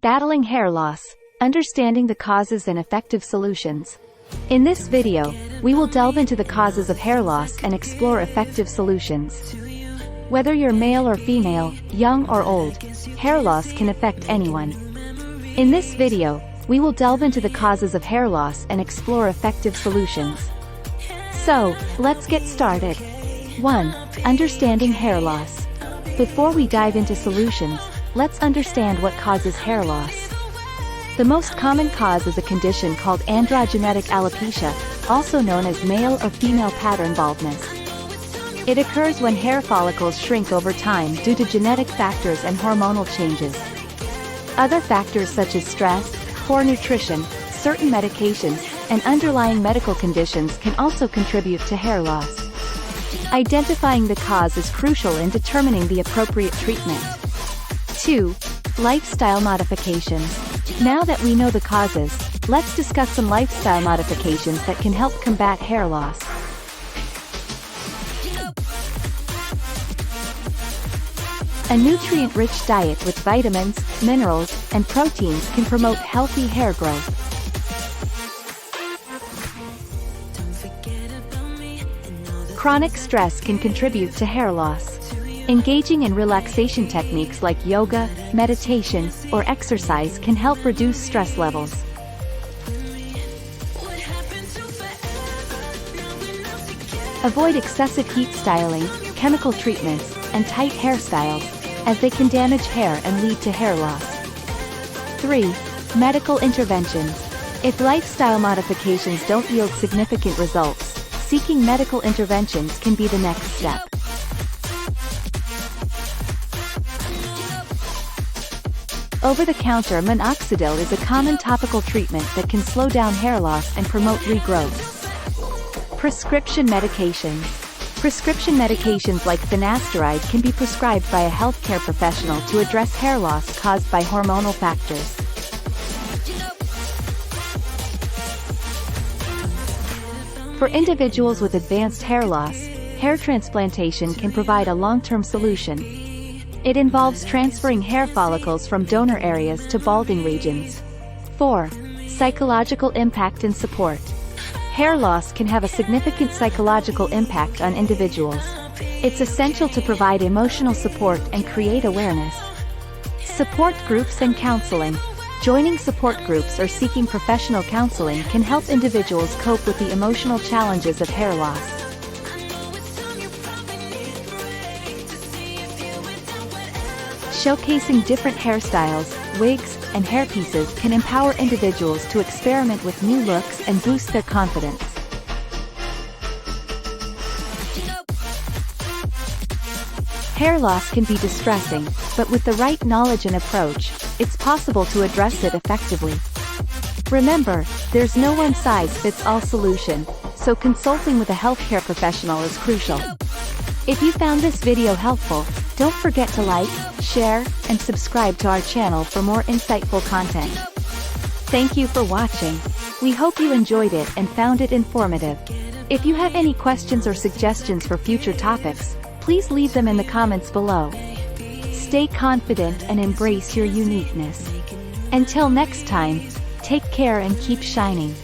Battling hair loss, understanding the causes and effective solutions. In this video, we will delve into the causes of hair loss and explore effective solutions. Whether you're male or female, young or old, hair loss can affect anyone. In this video, we will delve into the causes of hair loss and explore effective solutions. So, let's get started. 1. Understanding hair loss. Before we dive into solutions, let's understand what causes hair loss. The most common cause is a condition called androgenetic alopecia, also known as male or female pattern baldness. It occurs when hair follicles shrink over time due to genetic factors and hormonal changes. Other factors such as stress, poor nutrition, certain medications, and underlying medical conditions can also contribute to hair loss. Identifying the cause is crucial in determining the appropriate treatment. 2. Lifestyle modifications. Now that we know the causes, let's discuss some lifestyle modifications that can help combat hair loss. A nutrient-rich diet with vitamins, minerals, and proteins can promote healthy hair growth. Chronic stress can contribute to hair loss. Engaging in relaxation techniques like yoga, meditation, or exercise can help reduce stress levels. Avoid excessive heat styling, chemical treatments, and tight hairstyles, as they can damage hair and lead to hair loss. 3. Medical interventions. If lifestyle modifications don't yield significant results, seeking medical interventions can be the next step. Over-the-counter minoxidil is a common topical treatment that can slow down hair loss and promote regrowth. Prescription medications. Prescription medications like finasteride can be prescribed by a healthcare professional to address hair loss caused by hormonal factors. For individuals with advanced hair loss, hair transplantation can provide a long-term solution. It involves transferring hair follicles from donor areas to balding regions. 4. Psychological impact and support. Hair loss can have a significant psychological impact on individuals. It's essential to provide emotional support and create awareness. Support groups and counseling. Joining support groups or seeking professional counseling can help individuals cope with the emotional challenges of hair loss. Showcasing different hairstyles, wigs, and hairpieces can empower individuals to experiment with new looks and boost their confidence. Hair loss can be distressing, but with the right knowledge and approach, it's possible to address it effectively. Remember, there's no one-size-fits-all solution, so consulting with a healthcare professional is crucial. If you found this video helpful, don't forget to like, share, and subscribe to our channel for more insightful content. Thank you for watching. We hope you enjoyed it and found it informative. If you have any questions or suggestions for future topics, please leave them in the comments below. Stay confident and embrace your uniqueness. Until next time, take care and keep shining.